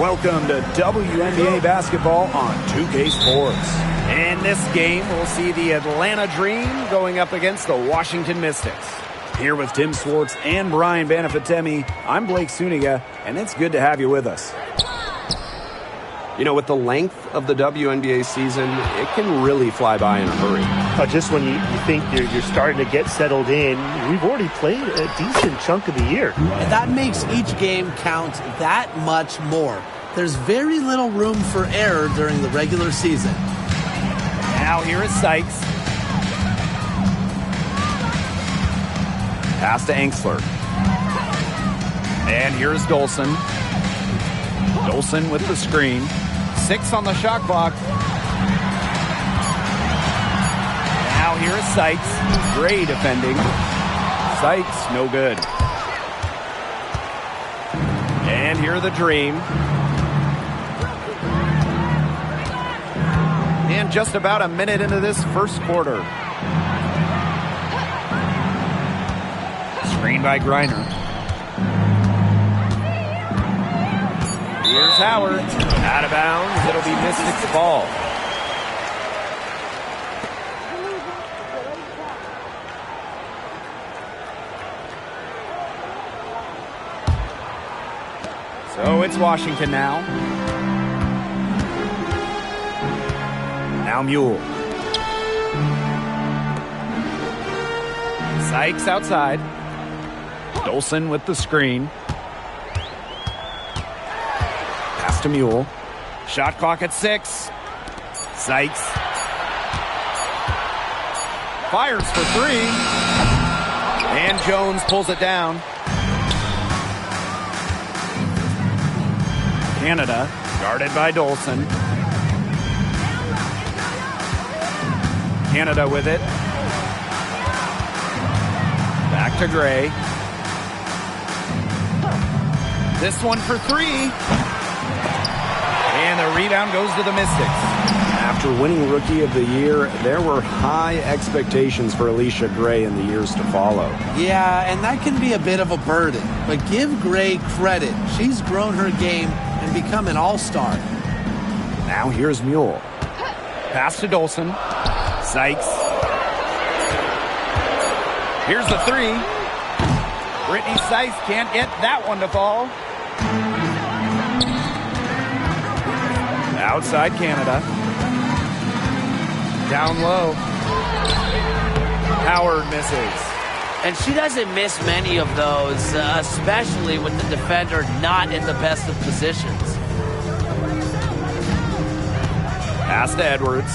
Welcome to WNBA basketball on 2K Sports. In this game, we'll see the Atlanta Dream going up against the Washington Mystics. Here with Tim Swartz and Brian Banafitemi, I'm Blake Suniga, and it's good to have you with us. You know, with the length of the WNBA season, it can really fly by in a hurry. Just when you think you're starting to get settled in, we've already played a decent chunk of the year. And that makes each game count that much more. There's very little room for error during the regular season. Now here is Sykes. Pass to Angsler. And here's Dolson. Dolson with the screen. 6 on the shot clock. Now here is Sykes. Great defending. Sykes, no good. And here the Dream. And just about a minute into this first quarter. Screen by Griner. Here's Howard. Out of bounds. It'll be Mystics' ball. So it's Washington now. Now Mule. Sykes outside. Dolson with the screen. Pass to Mule. Shot clock at 6. Sykes. Fires for 3. And Jones pulls it down. Canada guarded by Dolson. Canada with it. Back to Gray. This one for 3. And the rebound goes to the Mystics. After winning Rookie of the Year, there were high expectations for Alicia Gray in the years to follow. Yeah, and that can be a bit of a burden. But give Gray credit. She's grown her game and become an all-star. Now here's Mule. Pass to Dolson. Sykes. Here's the 3. Brittany Sykes can't get that one to fall. Outside Canada. Down low. Howard misses. And she doesn't miss many of those, especially with the defender not in the best of positions. Pass to Edwards.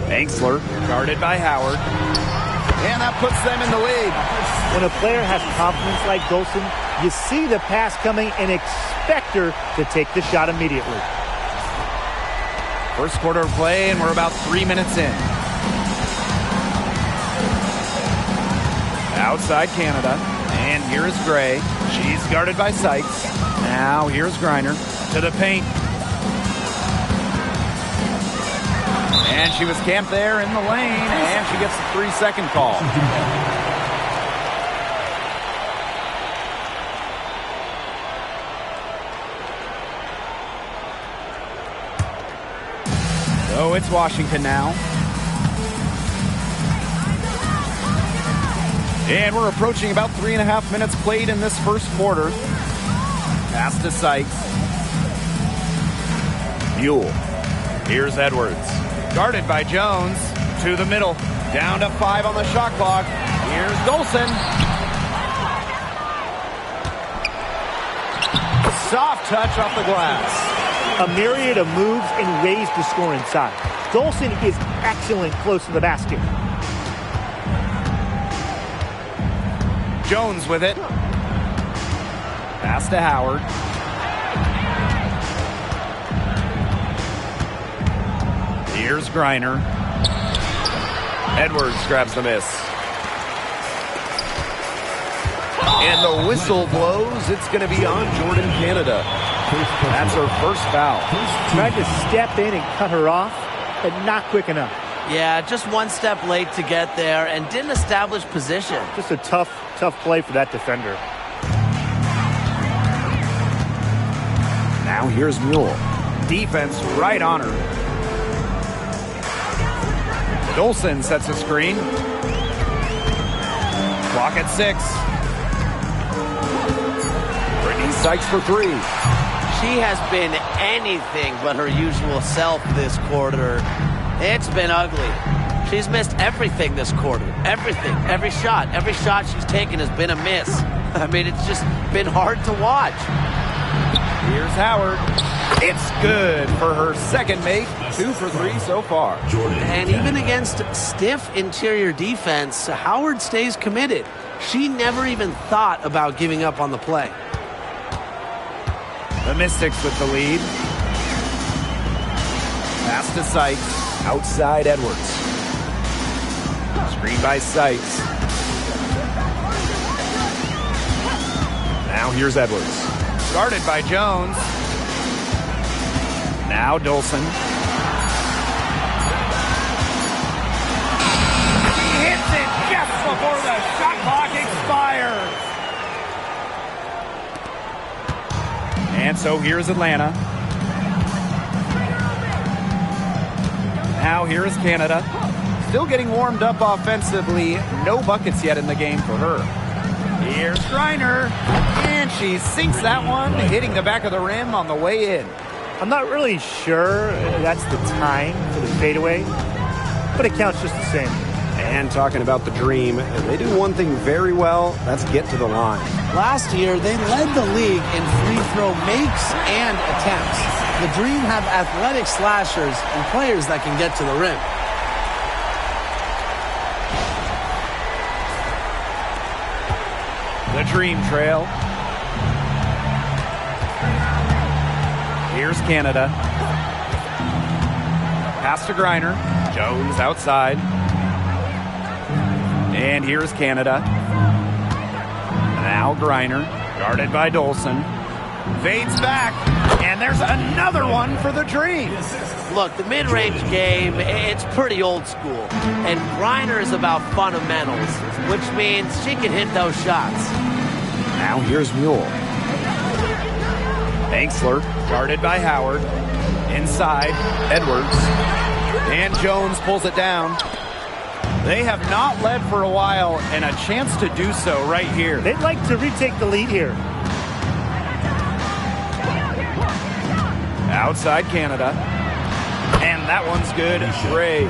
Angsler, guarded by Howard. And that puts them in the lead. When a player has confidence like Dolson, you see the pass coming and expect her to take the shot immediately. First quarter of play, and we're about 3 minutes in. Outside Canada. And here is Gray. She's guarded by Sykes. Now here's Griner to the paint. And she was camped there in the lane, and she gets a 3-second call. So it's Washington now. And we're approaching about 3.5 minutes played in this first quarter. Pass to Sykes. Mule. Here's Edwards. Guarded by Jones. To the middle. Down to 5 on the shot clock. Here's Dolson. Soft touch off the glass. A myriad of moves and ways to score inside. Dolson is excellent close to the basket. Jones with it. Pass to Howard. Here's Griner. Edwards grabs the miss. And the whistle blows. It's going to be on Jordan Canada. That's her first foul. Tried to step in and cut her off, but not quick enough. Yeah, just one step late to get there and didn't establish position. Just a tough play for that defender. Now here's Mule. Defense right on her. Dolson sets a screen. Clock at 6. Brittany Sykes for 3. She has been anything but her usual self this quarter. It's been ugly. She's missed everything this quarter. Everything. Every shot she's taken has been a miss. I mean, it's just been hard to watch. Here's Howard. It's good for her second make. 2 for 3 so far. And even against stiff interior defense, Howard stays committed. She never even thought about giving up on the play. The Mystics with the lead. Pass to Sykes. Outside Edwards. Screen by Sykes. Now here's Edwards. Guarded by Jones. Now Dolson. He hits it just before the shot clock expires. And so here's Atlanta. Now here is Canada. Still getting warmed up offensively. No buckets yet in the game for her. Here's Griner. And she sinks that one, hitting the back of the rim on the way in. I'm not really sure that's the time for the fadeaway, but it counts just the same. And talking about the Dream, they do one thing very well. That's get to the line. Last year, they led the league in free throw makes and attempts. The Dream have athletic slashers and players that can get to the rim. The Dream trail. Here's Canada. Pass to Griner. Jones outside. And here's Canada. Now Griner, guarded by Dolson. Fades back, and there's another one for the Dream. Look, the mid-range game, it's pretty old school. And Griner is about fundamentals, which means she can hit those shots. Now here's Mule. Banksler, guarded by Howard. Inside, Edwards. And Jones pulls it down. They have not led for a while, and a chance to do so right here. They'd like to retake the lead here. Outside Canada. And that one's good. Gray.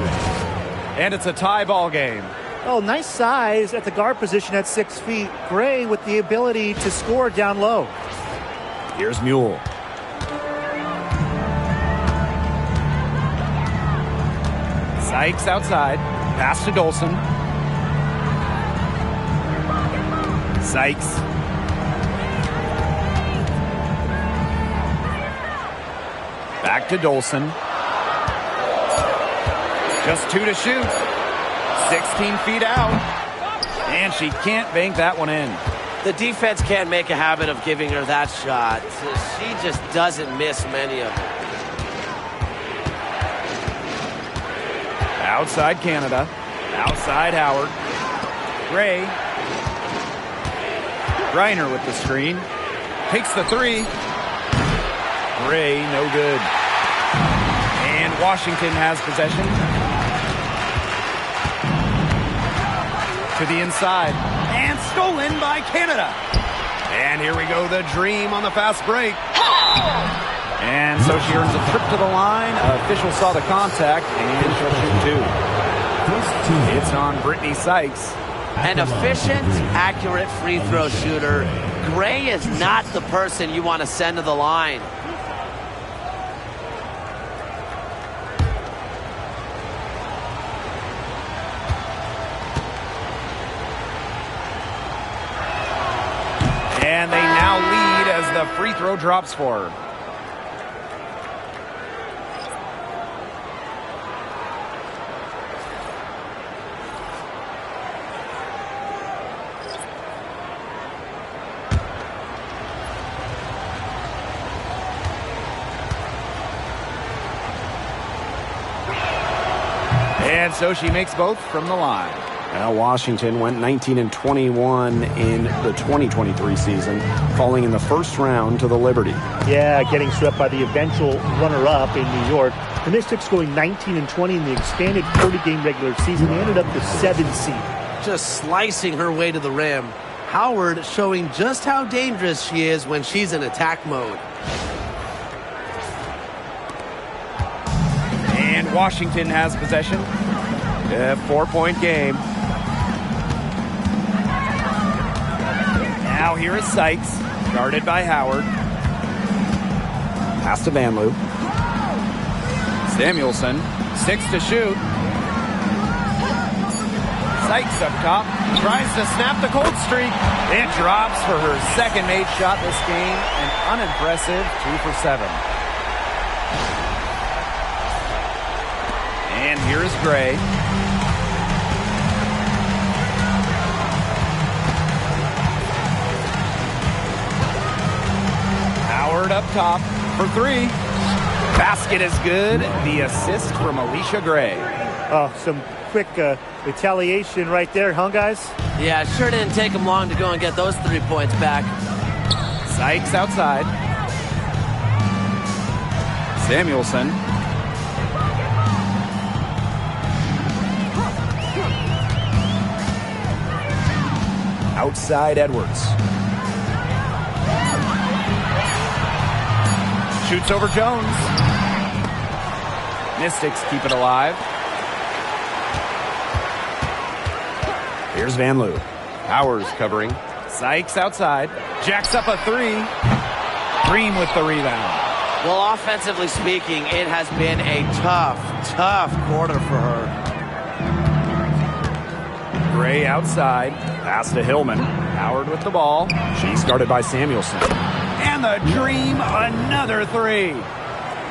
And it's a tie ball game. Oh, nice size at the guard position at 6 feet. Gray with the ability to score down low. Here's Mule. Sykes outside. Pass to Dolson. Sykes. Back to Dolson. Just 2 to shoot. 16 feet out. And she can't bank that one in. The defense can't make a habit of giving her that shot. She just doesn't miss many of them. Outside Canada. Outside Howard. Gray. Griner with the screen. Takes the 3. Gray, no good. And Washington has possession. To the inside. And stolen by Canada. And here we go, the Dream on the fast break. And so she earns a trip to the line. Official saw the contact, and she'll shoot 2. It's on Brittany Sykes. An efficient, accurate free throw shooter. Gray is not the person you want to send to the line. And they now lead as the free throw drops for her. And so she makes both from the line. Well, Washington went 19-21 in the 2023 season, falling in the first round to the Liberty. Yeah, getting swept by the eventual runner-up in New York. The Mystics going 19-20 in the expanded 40-game regular season. They ended up the 7th seed. Just slicing her way to the rim. Howard showing just how dangerous she is when she's in attack mode. And Washington has possession. A 4-point game. Now here is Sykes, guarded by Howard. Pass to Van Loo. Samuelson, 6 to shoot. Sykes up top, tries to snap the cold streak. It drops for her second made shot this game, an unimpressive 2 for 7. And here is Gray. Howard up top for 3. Basket is good. The assist from Alicia Gray. Oh, some quick retaliation right there, huh, guys? Yeah, it sure didn't take them long to go and get those 3 points back. Sykes outside. Samuelson. Outside Edwards. Shoots over Jones. Mystics keep it alive. Here's Van Loo. Powers covering. Sykes outside. Jacks up a 3. Green with the rebound. Well, offensively speaking, it has been a tough quarter for her. Gray outside. Pass to Hillman. Howard with the ball. She's guarded by Samuelson. And the Dream, another 3.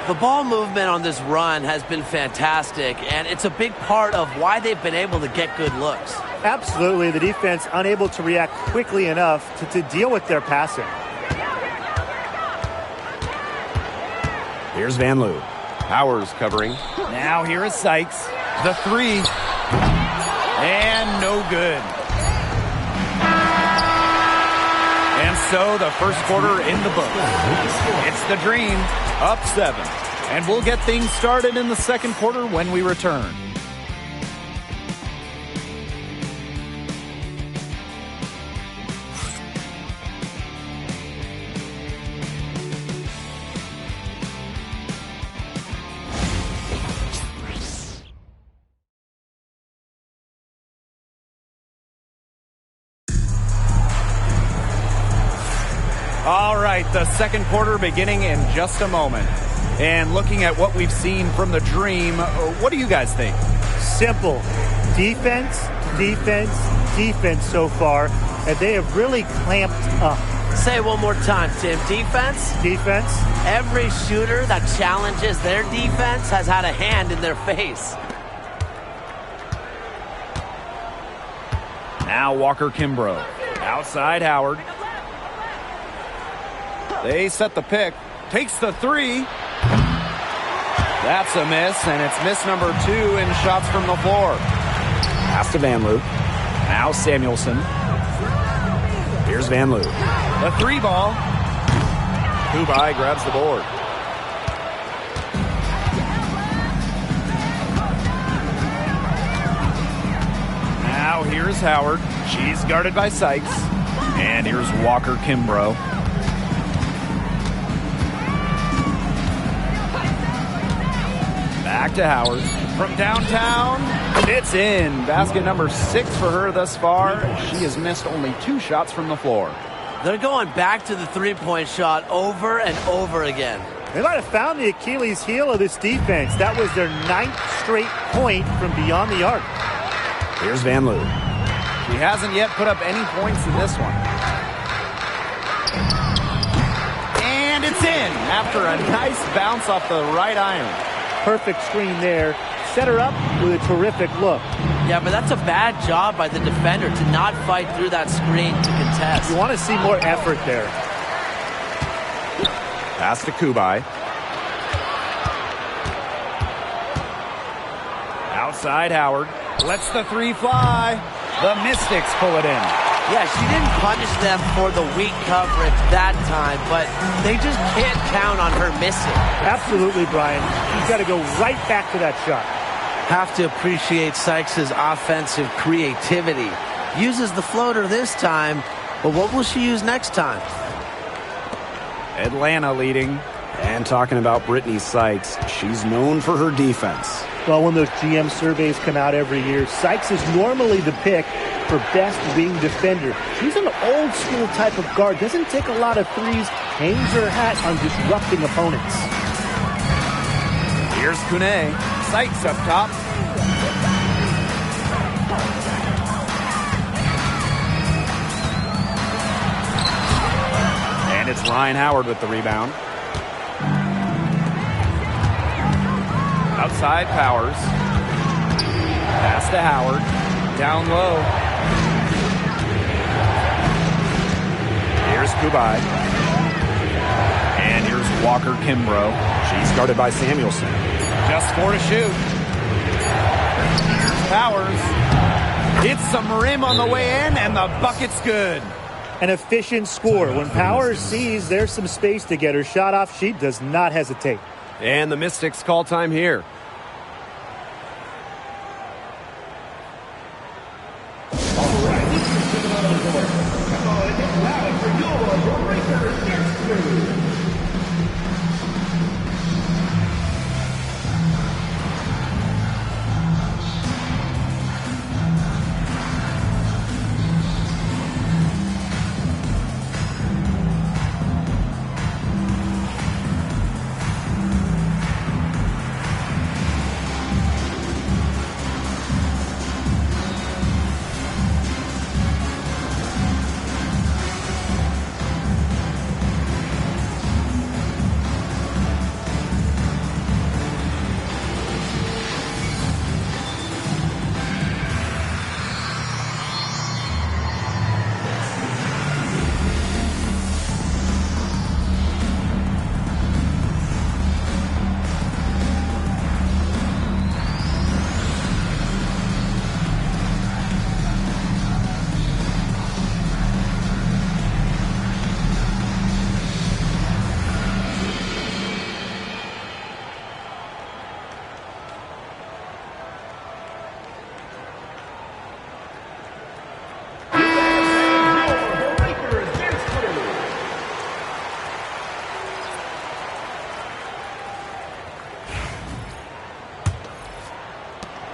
The ball movement on this run has been fantastic, and it's a big part of why they've been able to get good looks. Absolutely. The defense unable to react quickly enough to deal with their passing. Here's Van Loo. Powers covering. Now here is Sykes. The 3. And no good. And so the first quarter in the book. It's the Dream up 7. And we'll get things started in the second quarter when we return. All right, the second quarter beginning in just a moment. And looking at what we've seen from the Dream, what do you guys think? Simple. Defense, defense, defense so far. And they have really clamped up. Say it one more time, Tim. Defense? Defense. Every shooter that challenges their defense has had a hand in their face. Now Walker Kimbrough. Outside Howard. They set the pick. Takes the 3. That's a miss, and it's miss number 2 in shots from the floor. Pass to Van Loo. Now Samuelson. Here's Van Loo. The 3 ball. Kubai grabs the board. Now here's Howard. She's guarded by Sykes. And here's Walker Kimbrough. Back to Howard. From downtown, it's in. Basket number 6 for her thus far. She has missed only 2 shots from the floor. They're going back to the three-point shot over and over again. They might have found the Achilles heel of this defense. That was their 9th straight point from beyond the arc. Here's Van Loo. She hasn't yet put up any points in this one. And it's in after a nice bounce off the right iron. Perfect screen there. Set her up with a terrific look. Yeah, but that's a bad job by the defender to not fight through that screen to contest. You want to see more effort there. Pass to Kubai. Outside Howard. Lets the 3 fly. The Mystics pull it in. Yeah, she didn't punish them for the weak coverage that time, but they just can't count on her missing. Absolutely, Brian. She's got to go right back to that shot. Have to appreciate Sykes' offensive creativity. Uses the floater this time, but what will she use next time? Atlanta leading. And talking about Brittany Sykes, she's known for her defense. Well, when those GM surveys come out every year, Sykes is normally the pick for best wing defender. She's an old school type of guard, doesn't take a lot of threes, hangs her hat on disrupting opponents. Here's Kune. Sykes up top. And it's Ryan Howard with the rebound. Outside Powers. Pass to Howard. Down low. Here's Kubai. And here's Walker Kimbrough. She's guarded by Samuelson. Just 4 to shoot. Here's Powers. Hits some rim on the way in, and the bucket's good. An efficient score. When Powers sees there's some space to get her shot off, she does not hesitate. And the Mystics call time here.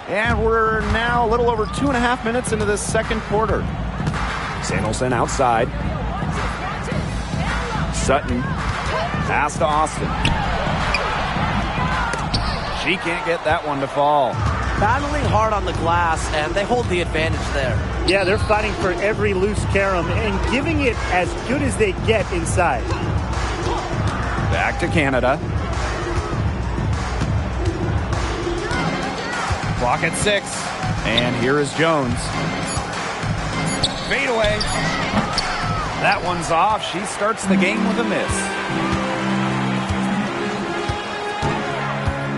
And we're now a little over 2.5 minutes into this second quarter. Samuelson outside. Sutton. Pass to Austin. She can't get that one to fall. Battling hard on the glass, and they hold the advantage there. Yeah, they're fighting for every loose carom and giving it as good as they get inside. Back to Canada. Clock at 6. And here is Jones. Fade away. That one's off. She starts the game with a miss.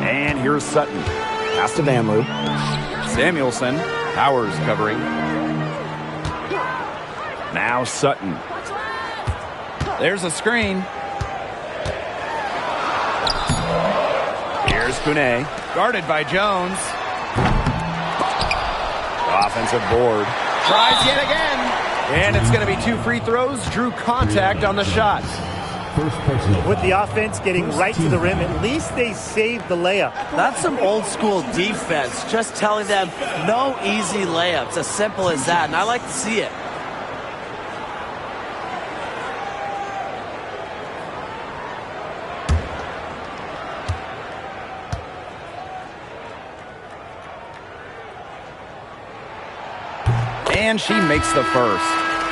And here's Sutton. Pass to Vanloo. Samuelson. Powers covering. Now Sutton. There's a screen. Here's Kune. Guarded by Jones. Offensive board. Tries yet again. And it's going to be 2 free throws. Drew contact on the shot. With the offense getting right to the rim, at least they saved the layup. That's some old school defense. Just telling them no easy layups. As simple as that. And I like to see it. And she makes the first.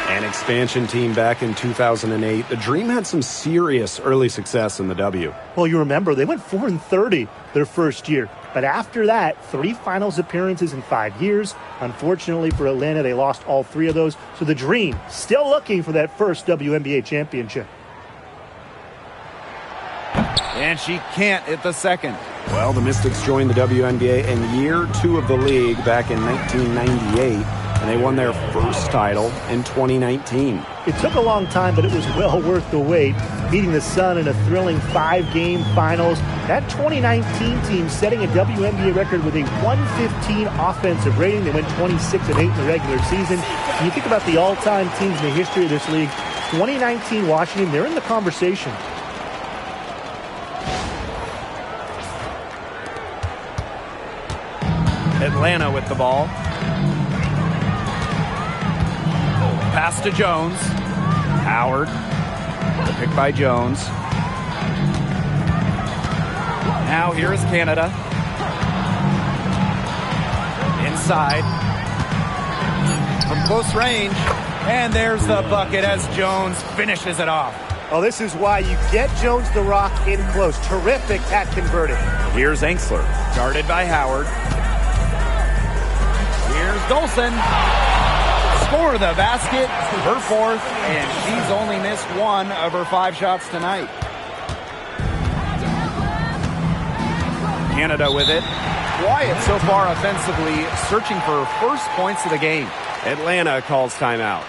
An expansion team back in 2008. The Dream had some serious early success in the W. Well, you remember, they went 4-30 their first year. But after that, 3 finals appearances in 5 years. Unfortunately for Atlanta, they lost all 3 of those. So the Dream still looking for that first WNBA championship. And she can't hit the second. Well, the Mystics joined the WNBA in year 2 of the league back in 1998. and they won their first title in 2019. It took a long time, but it was well worth the wait, beating the Sun in a thrilling 5-game finals. That 2019 team setting a WNBA record with a 115 offensive rating. They went 26-8 in the regular season. When you think about the all-time teams in the history of this league, 2019 Washington, they're in the conversation. Atlanta with the ball. Pass to Jones. Howard. The pick by Jones. Now here is Canada. Inside. From close range. And there's the bucket as Jones finishes it off. Oh, this is why you get Jones the Rock in close. Terrific at converting. Here's Enxler. Guarded by Howard. Here's Dolson. Score the basket, her fourth, and she's only missed one of her 5 shots tonight. Canada with it. Quiet so far offensively, searching for first points of the game. Atlanta calls timeout.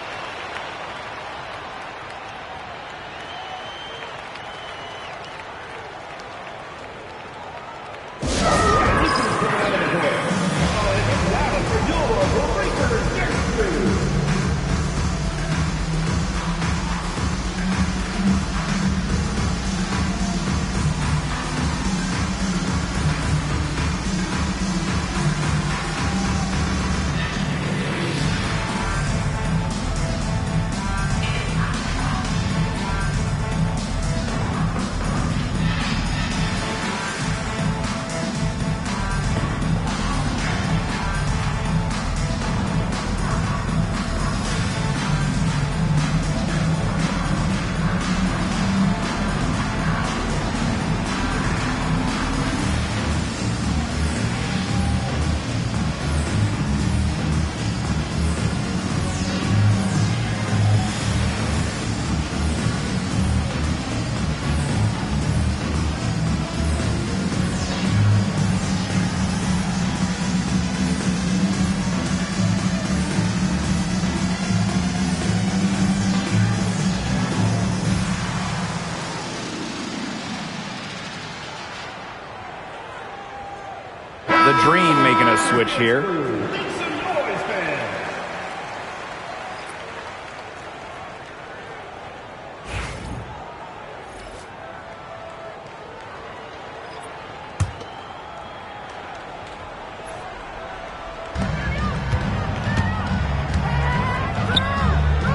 The Dream making a switch here.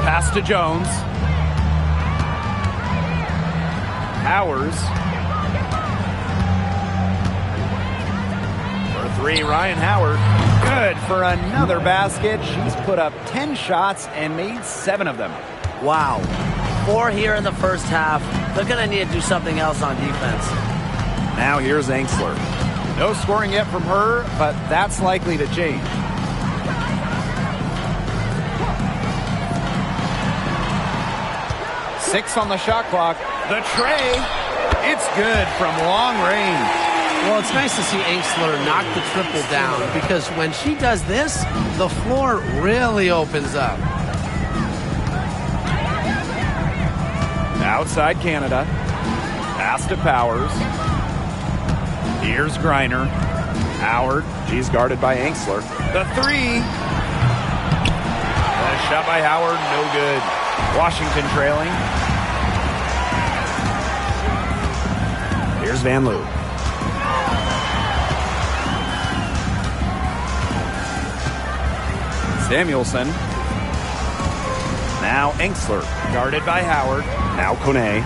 Pass to Jones. Powers. Three, Ryan Howard. Good for another basket. She's put up 10 shots and made 7 of them. Wow. 4 here in the first half. They're going to need to do something else on defense. Now here's Enxler. No scoring yet from her, but that's likely to change. Six on the shot clock. The tray. It's good from long range. Well, it's nice to see Enxler knock the triple down because when she does this, the floor really opens up. Outside Canada. Pass to Powers. Here's Griner. Howard. She's guarded by Enxler. The three. The shot by Howard. No good. Washington trailing. Here's Van Loo. Samuelson. Now Enxler, guarded by Howard. Now Kone.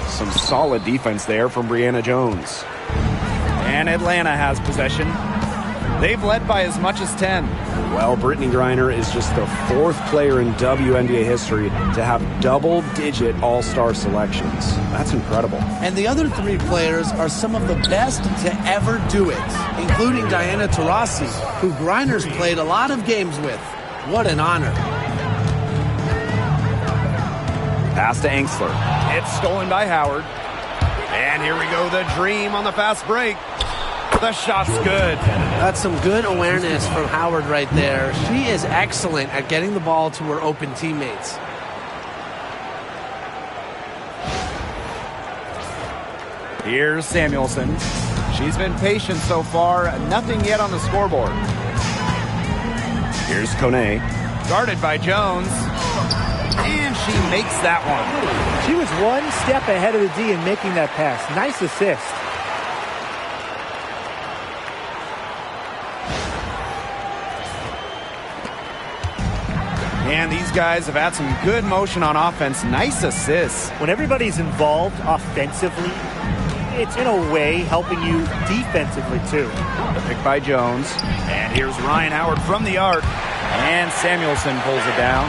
Some solid defense there from Brianna Jones. And Atlanta has possession. They've led by as much as 10. Well, Brittany Griner is just the 4th player in WNBA history to have double-digit all-star selections. That's incredible. And the other 3 players are some of the best to ever do it, including Diana Taurasi, who Griner's played a lot of games with. What an honor. Pass to Enxler. It's stolen by Howard. And here we go, the Dream on the fast break. The shot's good. That's some good awareness from Howard right there. She is excellent at getting the ball to her open teammates. Here's Samuelson. She's been patient so far. Nothing yet on the scoreboard. Here's Kone. Guarded by Jones. And she makes that one. She was one step ahead of the D in making that pass. Nice assist. And these guys have had some good motion on offense. Nice assists. When everybody's involved offensively, it's in a way helping you defensively too. The pick by Jones. And here's Ryan Howard from the arc. And Samuelson pulls it down.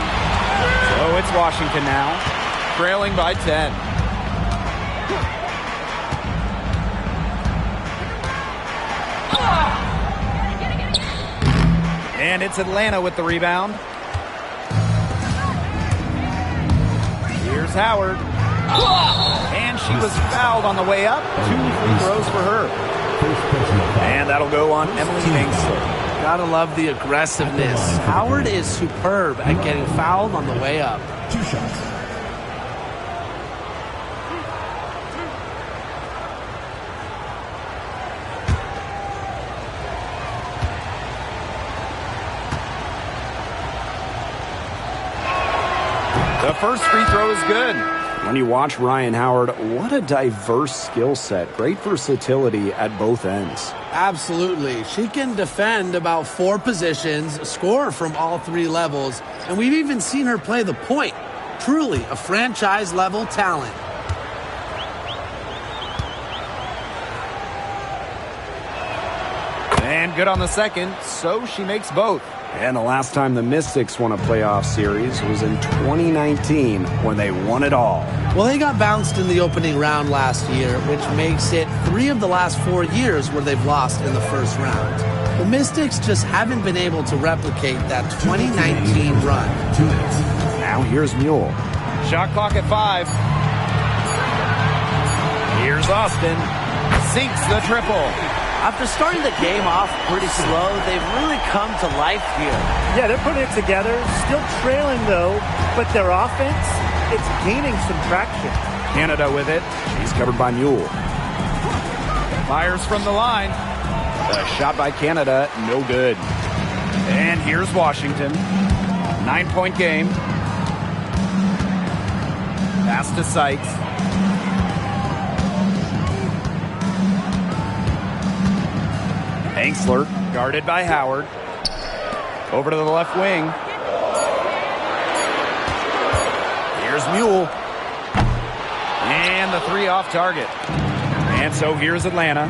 So it's Washington now, trailing by 10. And it's Atlanta with the rebound. Here's Howard. And she was fouled on the way up. 2 free throws for her. And that'll go on Emily Hanksley. Gotta love the aggressiveness. Howard is superb at getting fouled on the way up. 2 shots. The first free throw is good. When you watch Ryan Howard, what a diverse skill set. Great versatility at both ends. Absolutely. She can defend about 4 positions, score from all 3 levels, and we've even seen her play the point. Truly a franchise-level talent. And good on the second, so she makes both. And the last time the Mystics won a playoff series was in 2019 when they won it all. Well, they got bounced in the opening round last year, which makes it 3 of the last 4 years where they've lost in the first round. The Mystics just haven't been able to replicate that 2019 run. Now here's Mule. Shot clock at 5. Here's Austin. Sinks the triple. After starting the game off pretty slow, they've really come to life here. Yeah, they're putting it together. Still trailing, though, but their offense, it's gaining some traction. Canada with it. She's covered by Mule. Fires from the line. The shot by Canada, no good. And here's Washington. 9-point game. Pass to Sykes. Hanksley, guarded by Howard. Over to the left wing. Here's Mule. And the 3 off target. And so here's Atlanta.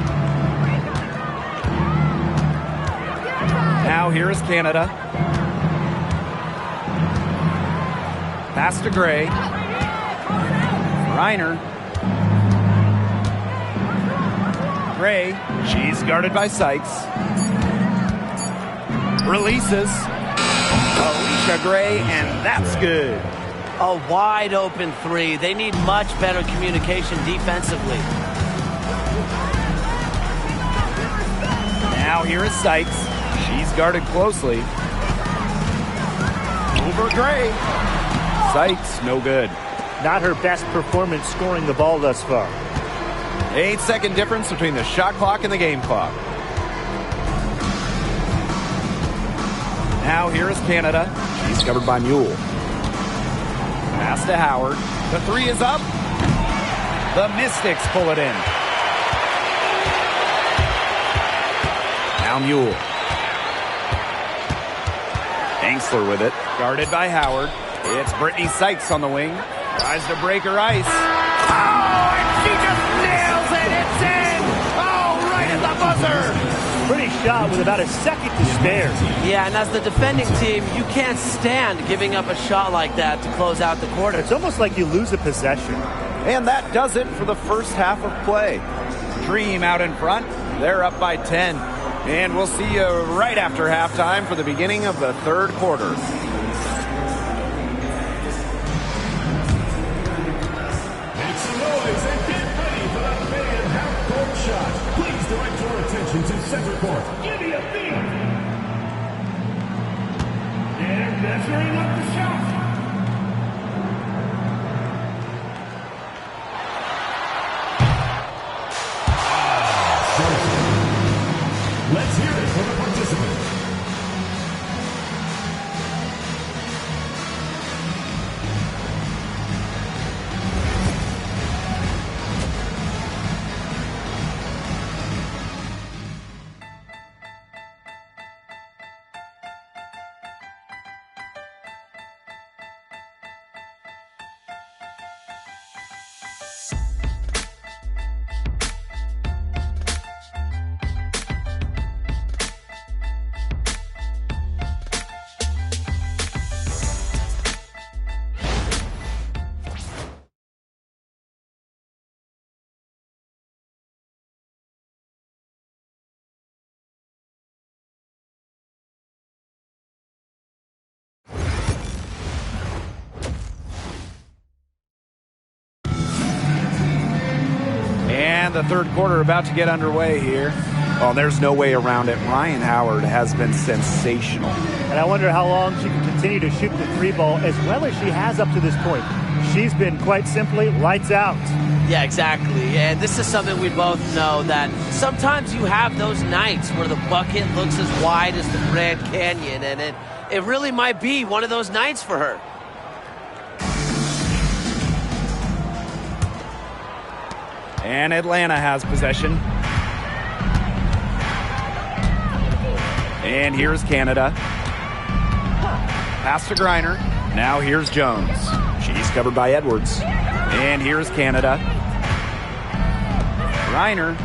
Now here is Canada. Pass to Gray. Reiner. Gray. She's guarded by Sykes. Releases. Alicia Gray, and that's good. A wide open 3. They need much better communication defensively. Now here is Sykes. She's guarded closely. Over Gray. Sykes, no good. Not her best performance scoring the ball thus far. 8-second difference between the shot clock and the game clock. Now here is Canada. She's covered by Mule. Pass to Howard. The 3 is up. The Mystics pull it in. Now Mule. Hanksley with it. Guarded by Howard. It's Brittany Sykes on the wing. Tries to break her ice. Oh, and she just nails it. It's in. Oh, right at the buzzer. Pretty shot with about a second to spare. Yeah, and as the defending team, you can't stand giving up a shot like that to close out the quarter. It's almost like you lose a possession. And that does it for the first half of play. Dream out in front. They're up by 10. And we'll see you right after halftime for the beginning of the third quarter. Make some noise and get ready for the main half-court shot. Please direct your attention to center court. Give me a beat. And measuring up the shot. Let's hear it for the participants. And the third quarter about to get underway here. Well, there's no way around it. Ryan Howard has been sensational. And I wonder how long she can continue to shoot the three ball as well as she has up to this point. She's been quite simply lights out. Yeah, exactly. And this is something we both know, that sometimes you have those nights where the bucket looks as wide as the Grand Canyon, and it really might be one of those nights for her. And Atlanta has possession. And here's Canada. Pass to Griner. Now here's Jones. She's covered by Edwards. And here's Canada. Griner.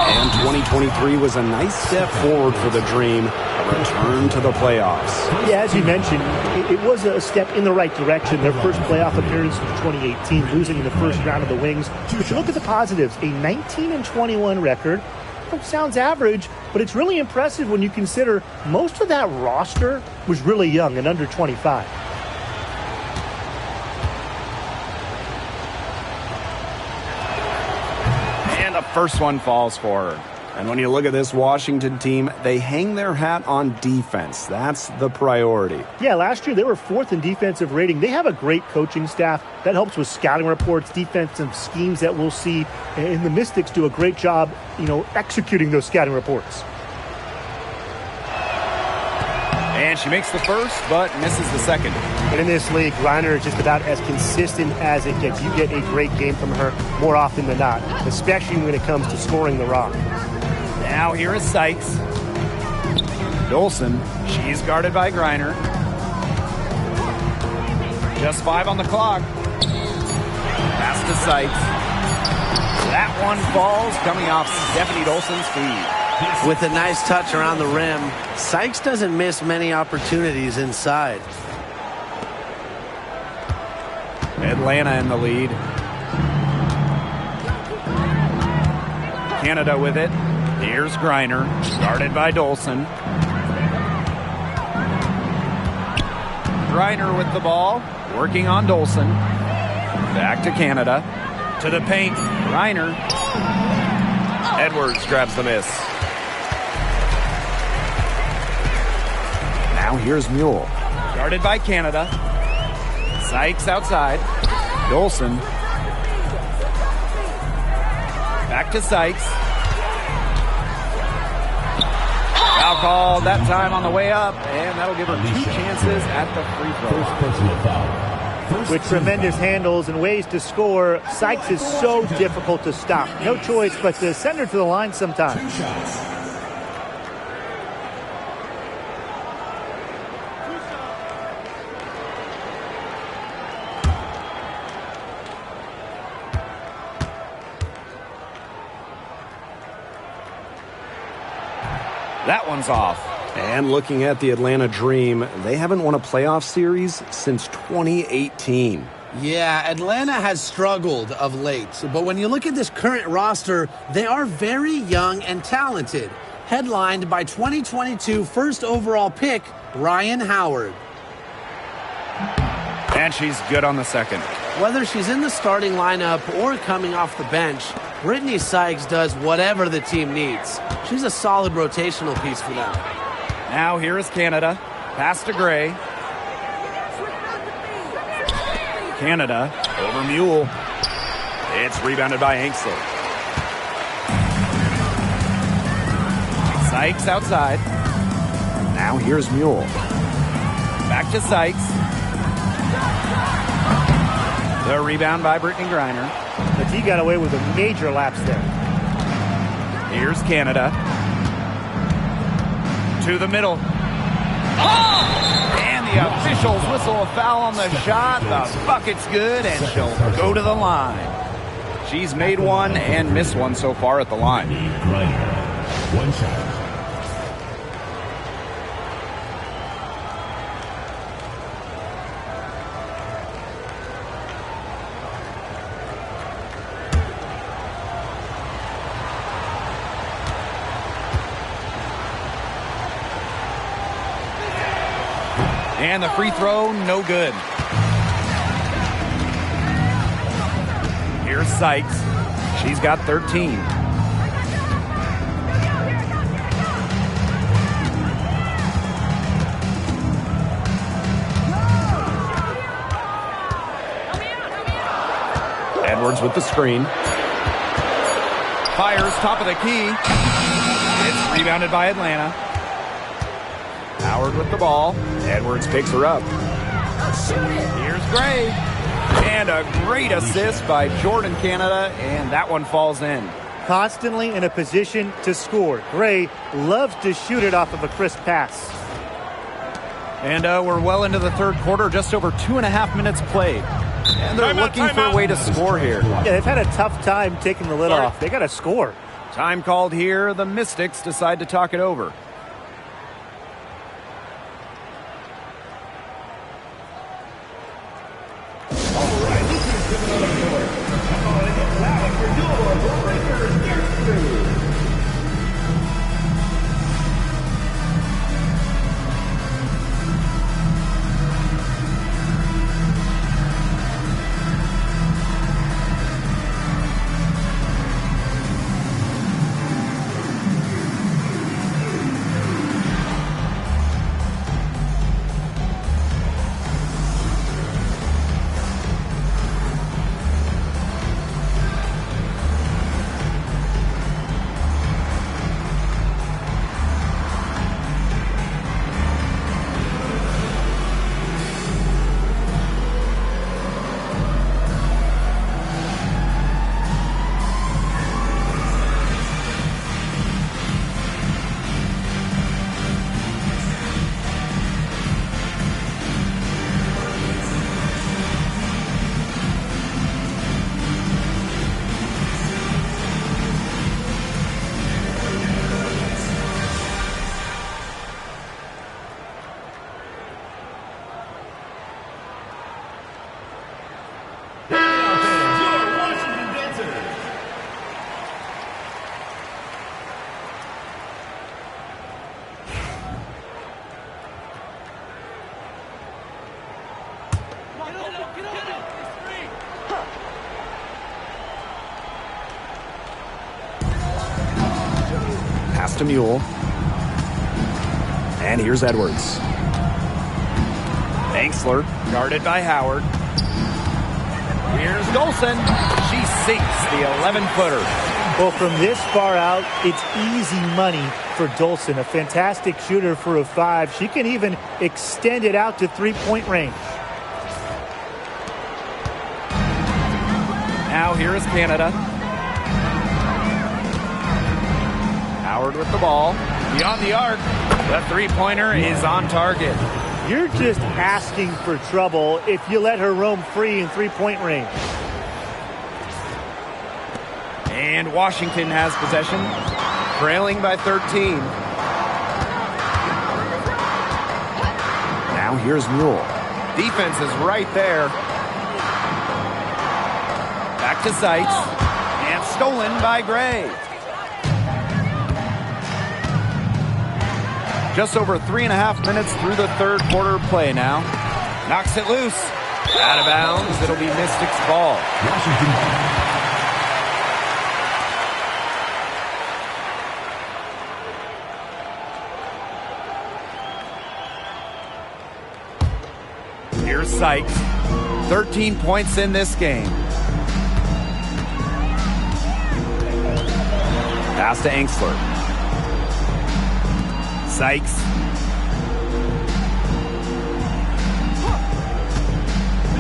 And 2023 was a nice step forward for the Dream. A return to the playoffs. Yeah, as you mentioned, it was a step in the right direction. Their first playoff appearance was 2018, losing in the first round of the Wings. But you look at the positives, a 19-21 record. Sounds average, but it's really impressive when you consider most of that roster was really young and under 25. And the first one falls for her. And when you look at this Washington team, they hang their hat on defense. That's the priority. Yeah, last year they were fourth in defensive rating. They have a great coaching staff that helps with scouting reports, defensive schemes that we'll see. And the Mystics do a great job, executing those scouting reports. And she makes the first, but misses the second. And in this league, Griner is just about as consistent as it gets. You get a great game from her more often than not, especially when it comes to scoring the rock. Now here is Sykes. Dolson, she's guarded by Griner. Just 5 on the clock. Pass to Sykes. That one falls, coming off Stephanie Dolson's feed. With a nice touch around the rim, Sykes doesn't miss many opportunities inside. Atlanta in the lead. Canada with it. Here's Griner, guarded by Dolson. Griner with the ball, working on Dolson. Back to Canada. To the paint, Griner. Edwards grabs the miss. Now here's Mule. Guarded by Canada. Sykes outside. Dolson. Back to Sykes. Foul call that time on the way up, and that'll give her 2 chances at the free throw. First personal foul. With tremendous handles and ways to score, Sykes is so difficult to stop. No choice but to send her to the line sometimes. 2 shots. That one's off. And looking at the Atlanta Dream, they haven't won a playoff series since 2018. Yeah, Atlanta has struggled of late. But when you look at this current roster, they are very young and talented. Headlined by 2022 first overall pick, Ryan Howard. And she's good on the second. Whether she's in the starting lineup or coming off the bench, Brittany Sykes does whatever the team needs. She's a solid rotational piece for them. Now here is Canada. Pass to Gray. Canada over Mule. It's rebounded by Ainsley. Sykes outside. Now here's Mule. Back to Sykes. The rebound by Brittany Griner. But he got away with a major lapse there. Here's Canada. To the middle. Oh! And the officials whistle a foul on the shot. The bucket's good, and she'll go to the line. She's made one and missed one so far at the line. Griner. One shot. And the free throw, no good. Here's Sykes. She's got 13. Edwards with the screen. Fires top of the key. It's rebounded by Atlanta. Howard with the ball. Edwards picks her up. Here's Gray. And a great assist by Jordan Canada, and that one falls in. Constantly in a position to score. Gray loves to shoot it off of a crisp pass. And we're well into the third quarter, just over 2.5 minutes played. And they're looking for a way to score here. Yeah, they've had a tough time taking the lid off. They got to score. Time called here. The Mystics decide to talk it over. Pass to Mule. And here's Edwards. Banksler, guarded by Howard. Here's Dolson. She sinks the 11-footer. Well, from this far out, it's easy money for Dolson. A fantastic shooter for a 5. She can even extend it out to three-point range. Now here is Canada. Howard with the ball. Beyond the arc. The three-pointer is on target. You're just asking for trouble if you let her roam free in three-point range. And Washington has possession, trailing by 13. Now here's Mule. Defense is right there. Back to Sykes. And stolen by Gray. Just over 3.5 minutes through the third quarter play now. Knocks it loose. Out of bounds. It'll be Mystics ball. Washington. Here's Sykes. 13 points in this game. Pass to Angsler. Sykes.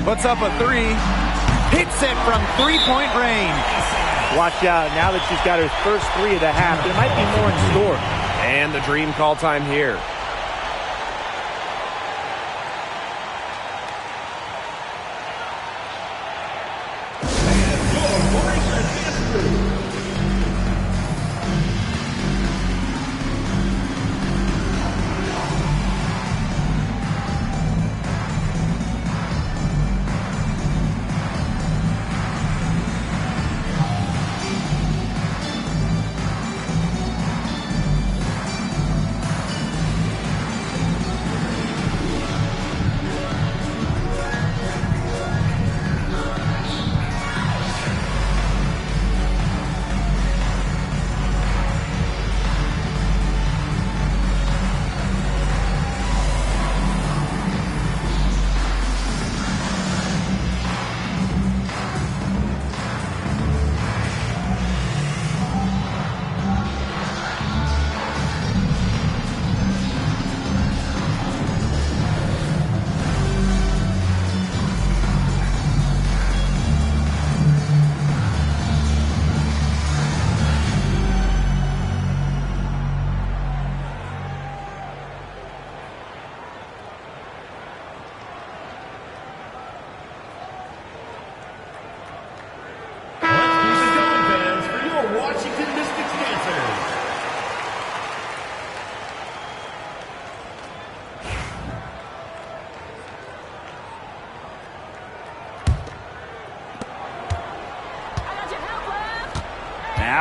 Puts up a three. Hits it from three-point range. Watch out. Now that she's got her first three of the half, there might be more in store. And the dream call time here.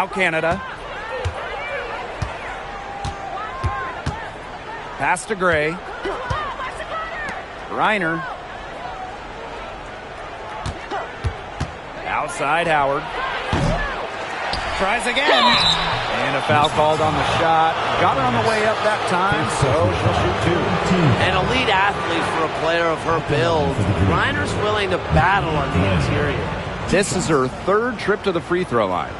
Now Canada. Pass to Gray. Reiner. Outside Howard. Tries again. And a foul called on the shot. Got her on the way up that time, so she'll shoot two. An elite athlete for a player of her build. Reiner's willing to battle on the interior. This is her third trip to the free throw line.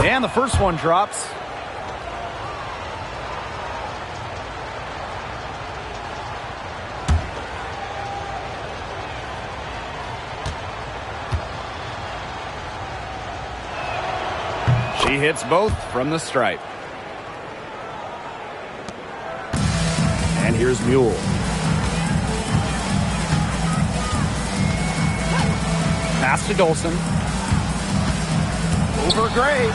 And the first one drops. She hits both from the stripe. And here's Mule. Pass to Dolson. Over Gray.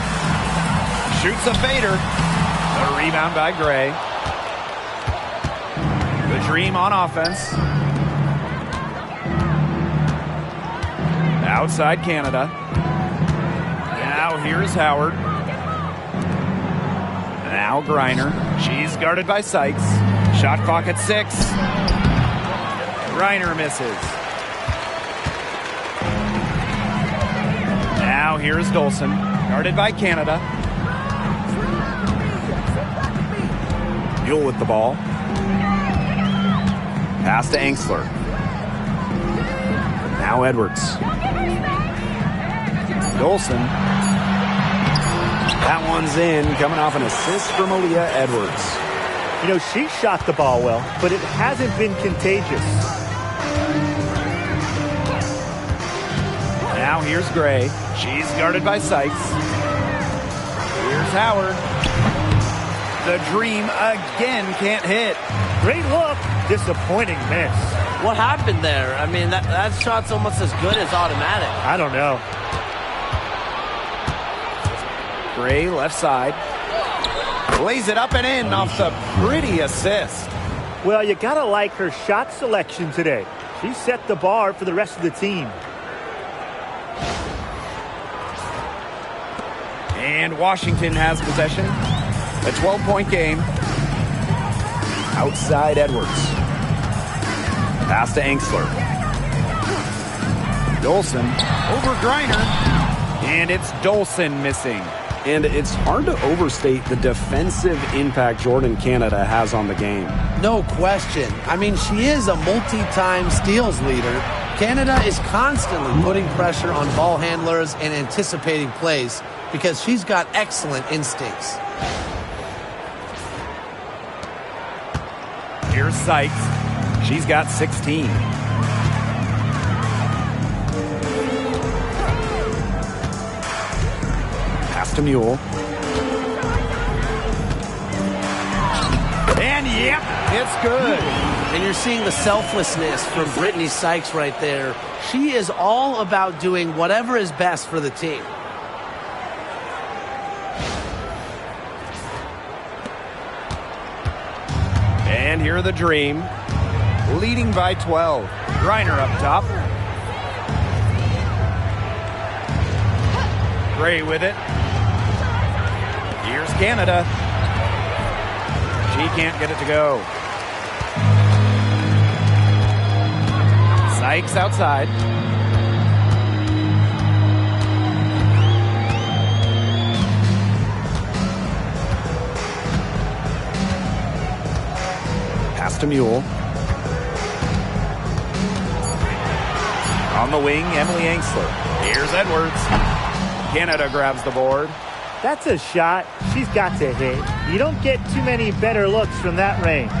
Shoots a fader. A rebound by Gray. The Dream on offense. Outside Canada. Now here's Howard. Now Griner. She's guarded by Sykes. Shot clock at 6. Griner misses. Now here's Dolson. Guarded by Canada. Mule with the ball. Pass to Angsler. Now Edwards. Dolson. That one's in, coming off an assist from Aaliyah Edwards. You know, she shot the ball well, but it hasn't been contagious. Now here's Gray. She's guarded by Sykes. Here's Howard. The Dream again can't hit. Great look. Disappointing miss. What happened there? I mean, that shot's almost as good as automatic. I don't know. Gray left side. Lays it up and in off the pretty assist. Well, you got to like her shot selection today. She set the bar for the rest of the team. And Washington has possession. A 12-point game. Outside Edwards. Pass to Angsler. Dolson over Griner. And it's Dolson missing. And it's hard to overstate the defensive impact Jordan Canada has on the game. No question. I mean, she is a multi-time steals leader. Canada is constantly putting pressure on ball handlers and anticipating plays because she's got excellent instincts. Here's Sykes. She's got 16. Pass to Mule. And yep, it's good. And you're seeing the selflessness from Brittany Sykes right there. She is all about doing whatever is best for the team. And here are the Dream, leading by 12. Griner up top. Gray with it. Here's Canada. She can't get it to go. Sykes outside. Pass to Mule. On the wing, Emily Angsler. Here's Edwards. Canada grabs the board. That's a shot she's got to hit. You don't get too many better looks from that range.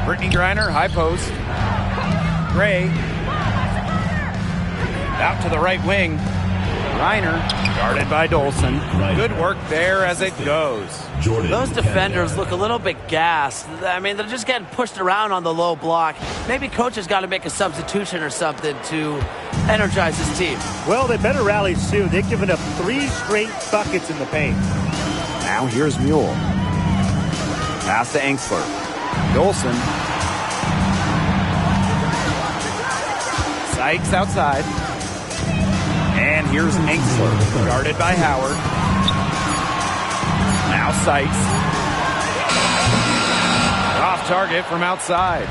Brittany Griner, high post. Gray. Out to the right wing. Griner, guarded by Dolson. Good work there as it goes. Those defenders look a little bit gassed. I mean, they're just getting pushed around on the low block. Maybe coach has got to make a substitution or something to energize his team. Well, they better rally soon. They've given up 3 straight buckets in the paint. Now here's Mule. Pass to Angsler. Dolson. Sykes outside. And here's Angsler, guarded by Howard. Now Sykes. Off target from outside.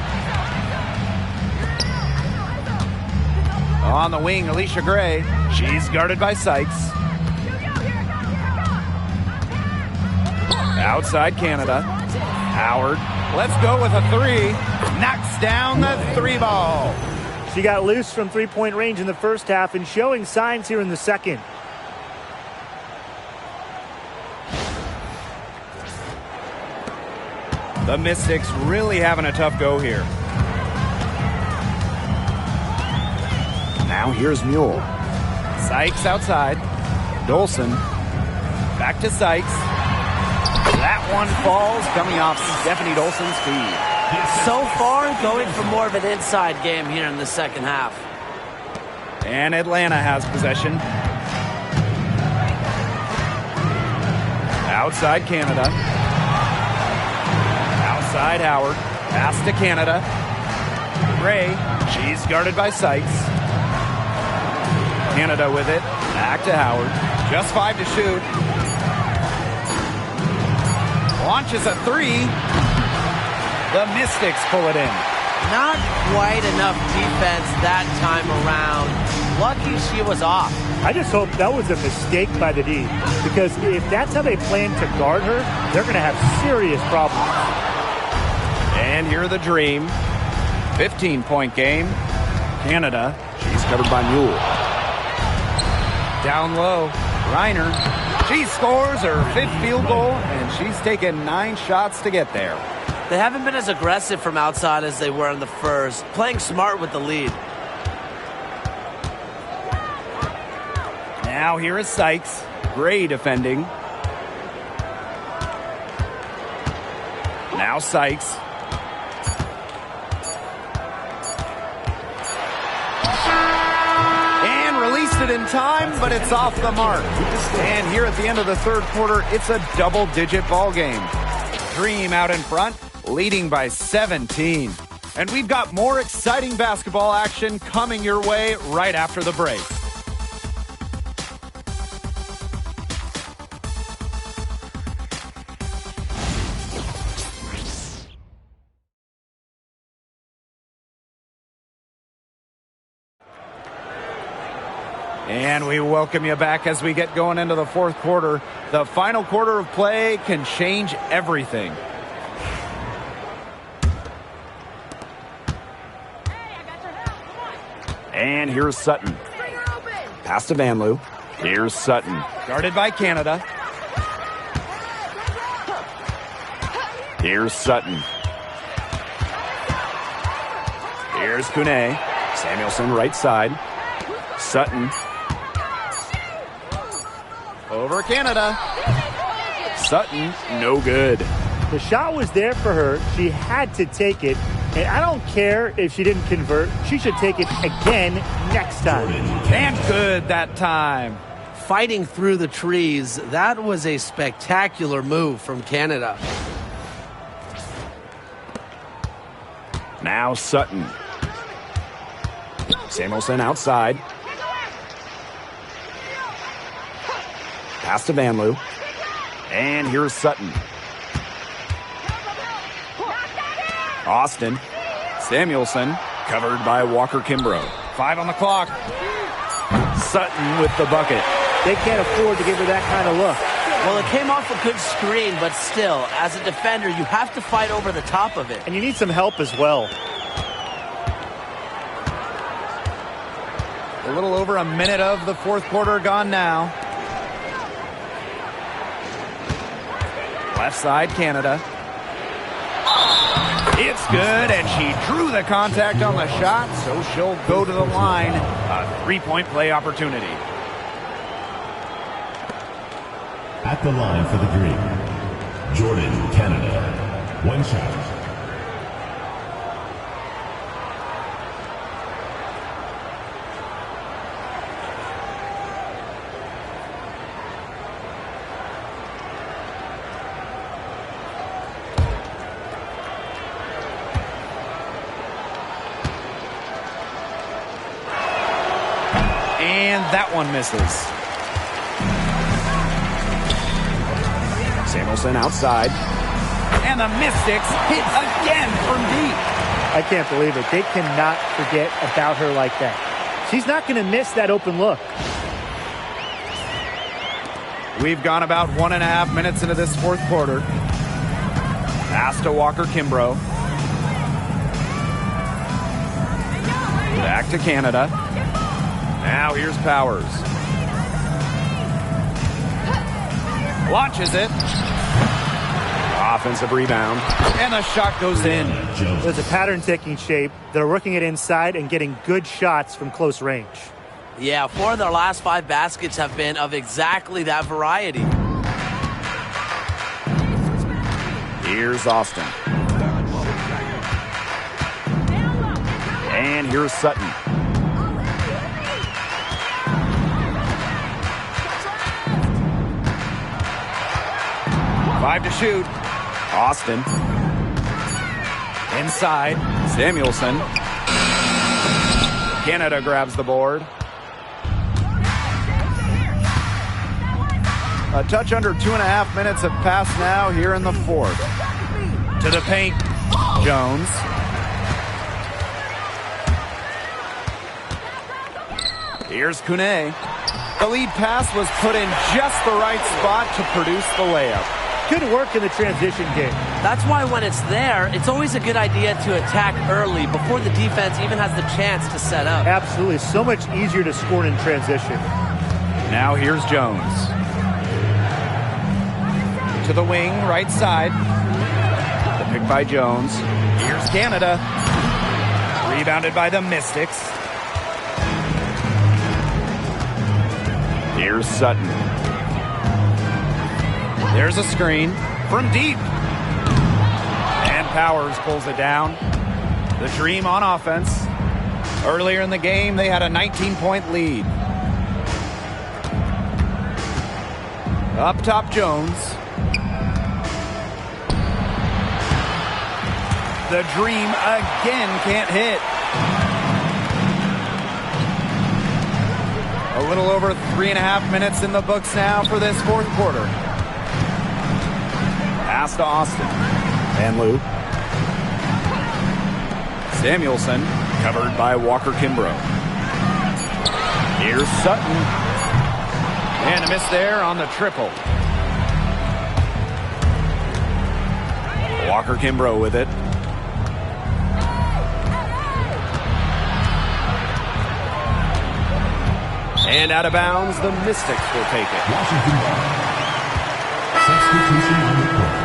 On the wing, Alicia Gray. She's guarded by Sykes. Outside Canada. Howard. Let's go with a 3. Knocks down the 3 ball. She got loose from three-point range in the first half and showing signs here in the second. The Mystics really having a tough go here. Now here's Mule. Sykes outside. Dolson. Back to Sykes. That one falls, coming off Stephanie Dolson's feed. So far, going for more of an inside game here in the second half. And Atlanta has possession. Outside Canada. Outside Howard. Pass to Canada. Gray. She's guarded by Sykes. Canada with it. Back to Howard. Just 5 to shoot. Launches a 3. The Mystics pull it in. Not quite enough defense that time around. Lucky she was off. I just hope that was a mistake by the D, because if that's how they plan to guard her, they're going to have serious problems. And here are the Dream. 15-point game. Canada. She's covered by Mule. Down low. Griner. She scores her 5th field goal, and she's taken 9 shots to get there. They haven't been as aggressive from outside as they were in the first, playing smart with the lead. Now here is Sykes. Gray defending. Now Sykes. And released it in time, but it's off the mark. And here at the end of the third quarter, it's a double-digit ball game. Dream out in front, leading by 17. And we've got more exciting basketball action coming your way right after the break. And we welcome you back as we get going into the fourth quarter. The final quarter of play can change everything. And here's Sutton. Pass to Van Loo. Here's Sutton. Guarded by Canada. Here's Sutton. Here's Kune. Samuelson right side. Sutton. Over Canada. Sutton, no good. The shot was there for her. She had to take it. And I don't care if she didn't convert. She should take it again next time. And good that time. Fighting through the trees, that was a spectacular move from Canada. Now Sutton. Samuelson outside. Pass to Van Loo. And here's Sutton. Austin. Samuelson. Covered by Walker Kimbrough. 5 on the clock. Sutton with the bucket. They can't afford to give her that kind of look. Well, it came off a good screen, but still, as a defender, you have to fight over the top of it. And you need some help as well. A little over a minute of the fourth quarter gone now. Left side, Canada. It's good, and she drew the contact on the shot, so she'll go to the line. A three-point play opportunity. At the line for the Green, Jordan, Canada. 1 shot. And that one misses. Samuelson outside. And the Mystics hit again from deep. I can't believe it. They cannot forget about her like that. She's not going to miss that open look. We've gone about 1.5 minutes into this fourth quarter. Pass to Walker Kimbrough. Back to Canada. Now here's Powers. Launches it. Offensive rebound. And the shot goes in. There's a pattern taking shape. They're working it inside and getting good shots from close range. Yeah, 4 of their last 5 baskets have been of exactly that variety. Here's Austin. And here's Sutton. Five to shoot. Austin. Inside. Samuelson. Canada grabs the board. A touch under 2.5 minutes have passed now here in the fourth. To the paint. Jones. Here's Kune. The lead pass was put in just the right spot to produce the layup. Good work in the transition game. That's why when it's there, it's always a good idea to attack early before the defense even has the chance to set up. Absolutely. So much easier to score in transition. Now here's Jones. To the wing, right side. The pick by Jones. Here's Canada. Rebounded by the Mystics. Here's Sutton. There's a screen from deep. And Powers pulls it down. The Dream on offense. Earlier in the game, they had a 19-point lead. Up top, Jones. The Dream again can't hit. A little over 3.5 minutes in the books now for this fourth quarter. Pass to Austin. Van Loo. Samuelson, covered by Walker Kimbrough. Here's Sutton. And a miss there on the triple. Walker Kimbrough with it. And out of bounds, the Mystics will take it. Washington. Substitution on the court.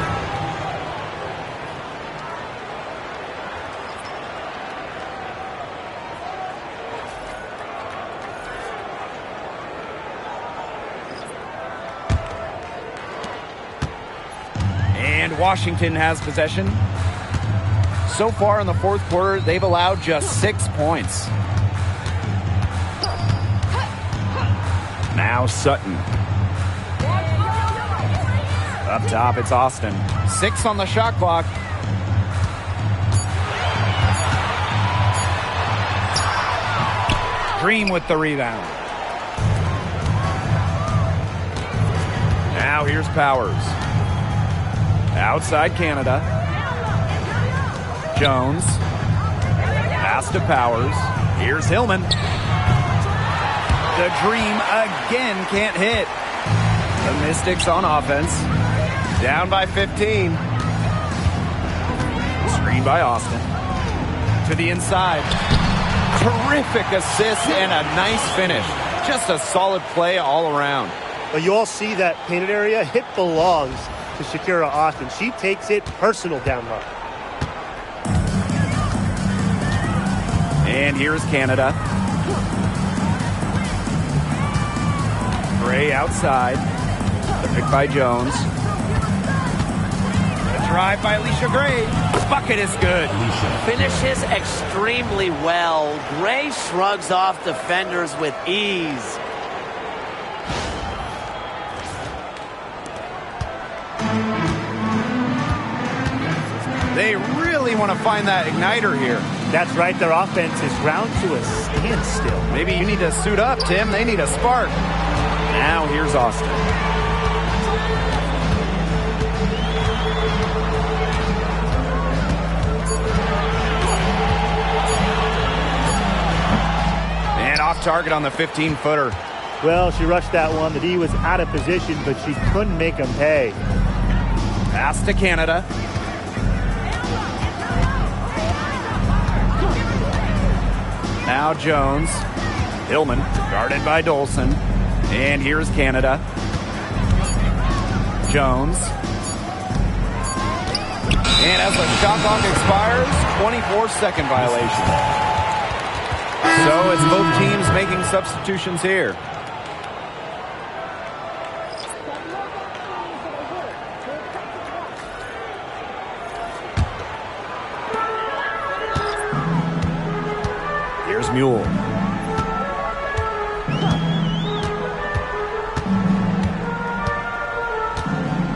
And Washington has possession. So far in the fourth quarter, they've allowed just 6 points. Now Sutton. Up top, it's Austin. 6 on the shot clock. Dream with the rebound. Now here's Powers. Outside Canada. Jones. Pass to Powers. Here's Hillman. The Dream again can't hit. The Mystics on offense. Down by 15. Screen by Austin. To the inside. Terrific assist and a nice finish. Just a solid play all around. Well, you all see that painted area. It belongs to Shakira Austin. She takes it personal down low. And here's Canada. Gray outside. The pick by Jones. A drive by Alicia Gray. Bucket is good. Finishes extremely well. Gray shrugs off defenders with ease. They really want to find that igniter here. That's right. Their offense is ground to a standstill. Maybe you need to suit up, Tim. They need a spark. Now here's Austin. And off target on the 15-footer. Well, she rushed that one. The D was out of position, but she couldn't make them pay. Pass to Canada. Now Jones. Hillman, guarded by Dolson. And here's Canada. Jones. And as the shot clock expires, 24-second violation. So it's both teams making substitutions here. Here's Mule.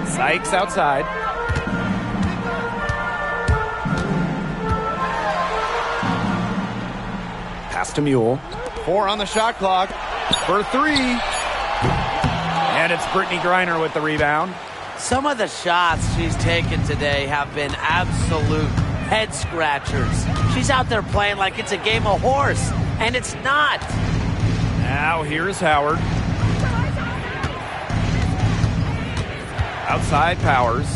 Sykes outside. Pass to Mule. 4 on the shot clock for 3. And it's Brittany Griner with the rebound. Some of the shots she's taken today have been absolute head scratchers. She's out there playing like it's a game of horse, and it's not. Now here's Howard. Outside Powers.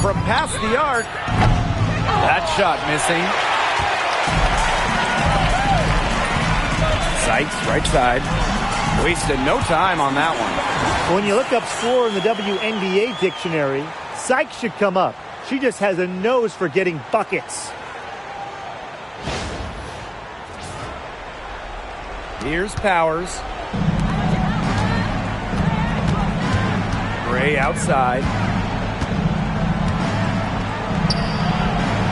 From past the arc. That shot missing. Sykes right side. Wasted no time on that one. When you look up score in the WNBA dictionary, Sykes should come up. She just has a nose for getting buckets. Here's Powers. Gray outside.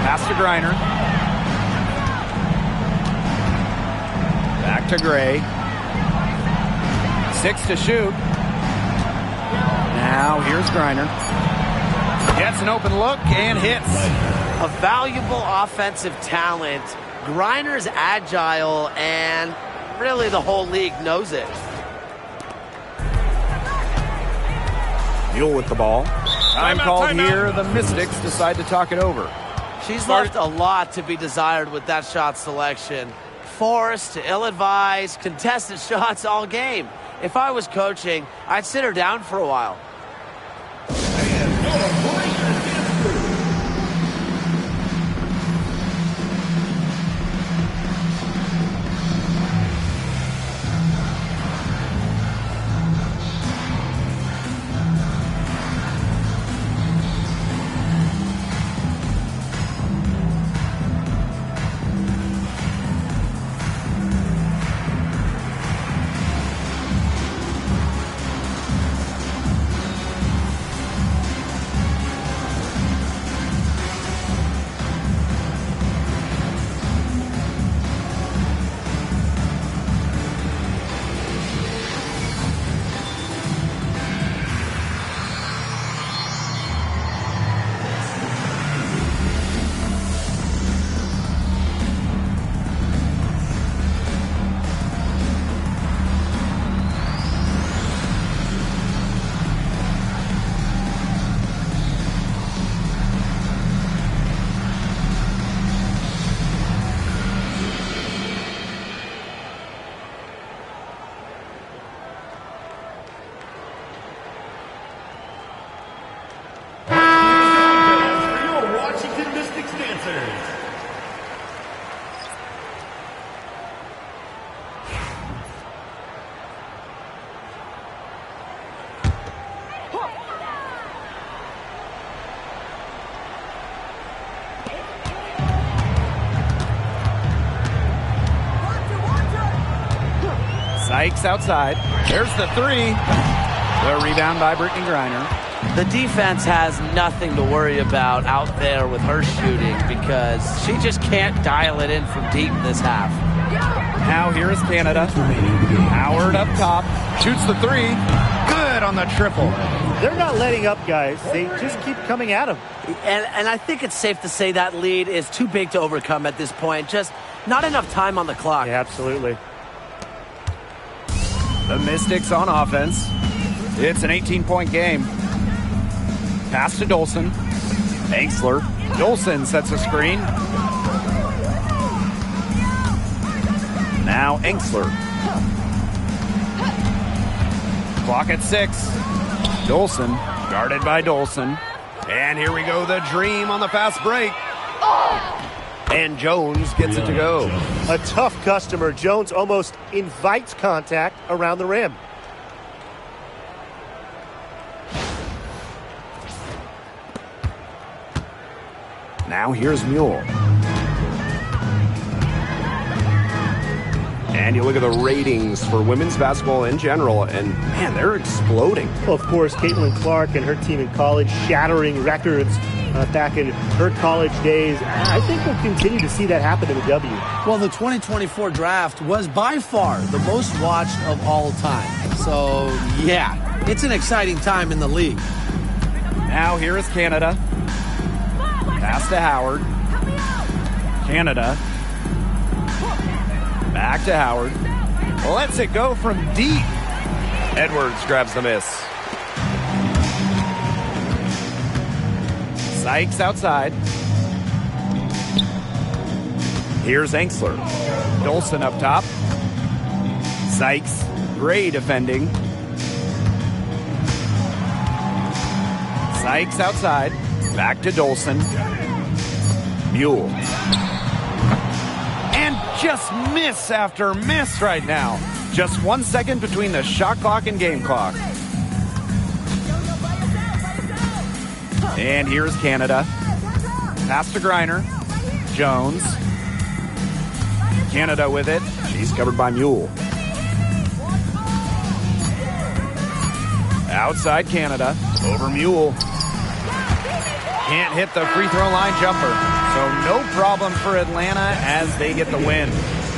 Pass to Griner. Back to Gray. 6 to shoot. Now here's Griner. Gets an open look and hits. A valuable offensive talent. Griner's agile, and really the whole league knows it. Mule with the ball. Time called here. The Mystics decide to talk it over. She's left a lot to be desired with that shot selection. forced, ill-advised, contested shots all game. If I was coaching, I'd sit her down for a while. Sykes outside. There's the three. The rebound by Brittany Griner. The defense has nothing to worry about out there with her shooting because she just can't dial it in from deep this half. Now here is Canada. Howard up top. Shoots the three. Good on the triple. They're not letting up, guys. They just keep coming at them. And I think it's safe to say that lead is too big to overcome at this point. Just not enough time on the clock. Yeah, absolutely. The Mystics on offense. It's an 18-point game. Pass to Dolson. Engsler. Dolson sets a screen. Now Engsler. Clock at 6. Dolson, guarded by Dolson. And here we go, the dream on the fast break. And Jones gets it to go. A tough customer. Jones almost invites contact around the rim. Now here's Mule. And you look at the ratings for women's basketball in general, and man, they're exploding. Well, of course, Caitlin Clark and her team in college shattering records back in her college days. I think we'll continue to see that happen in the W. Well, the 2024 draft was by far the most watched of all time. So, yeah, it's an exciting time in the league. Now here is Canada. Pass to Howard. Canada. Back to Howard. Lets it go from deep. Edwards grabs the miss. Sykes outside. Here's Engsler. Dolson up top. Sykes. Gray defending. Sykes outside. Back to Dolson. Mule. And just miss after miss right now. Just 1 second between the shot clock and game clock. And here's Canada. Pass to Griner. Jones. Canada with it. She's covered by Mule. Outside Canada. Over Mule. Can't hit the free throw line jumper. So no problem for Atlanta as they get the win.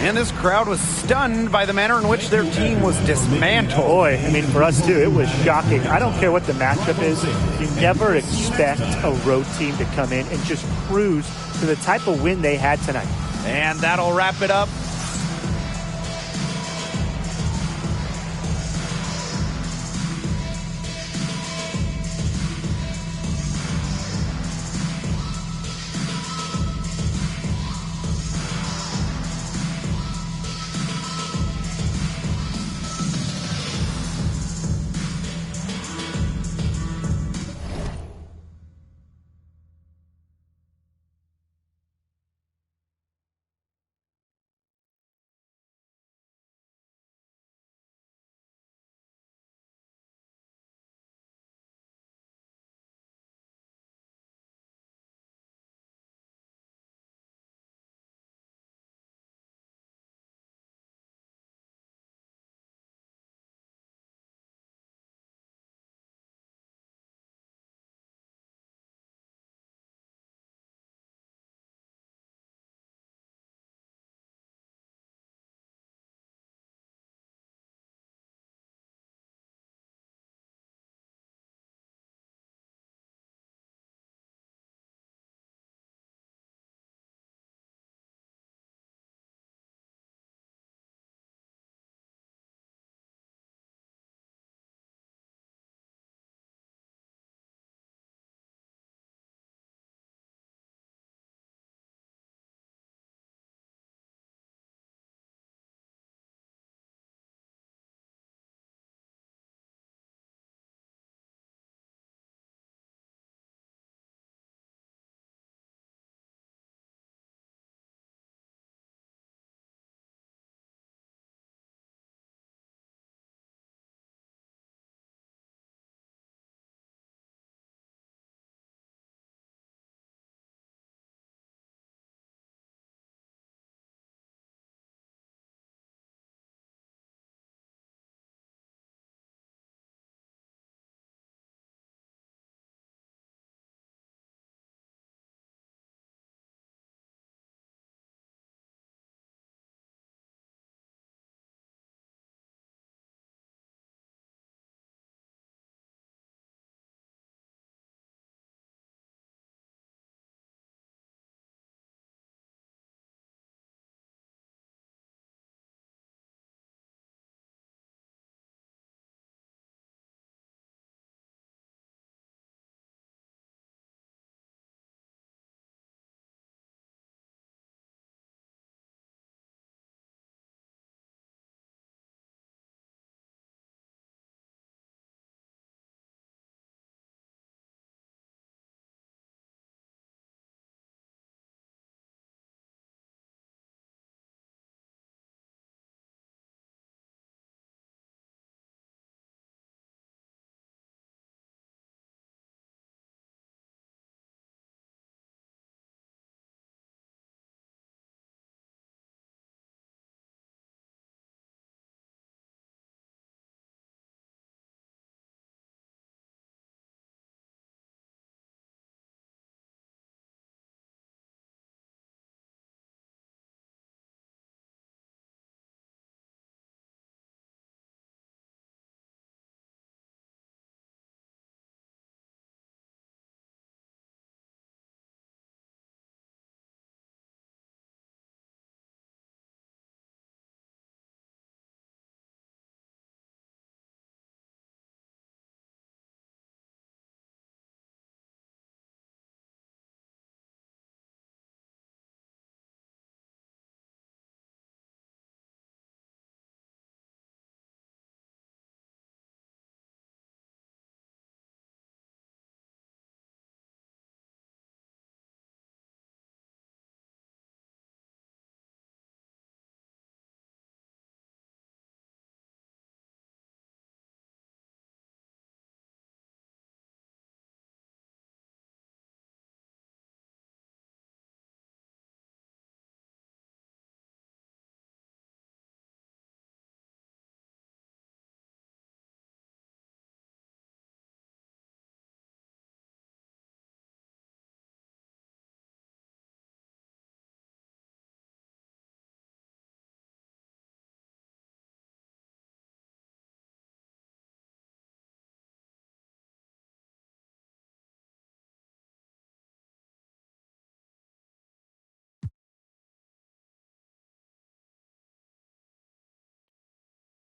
And this crowd was stunned by the manner in which their team was dismantled. Boy, I mean, for us too, it was shocking. I don't care what the matchup is. You never expect a road team to come in and just cruise to the type of win they had tonight. And that'll wrap it up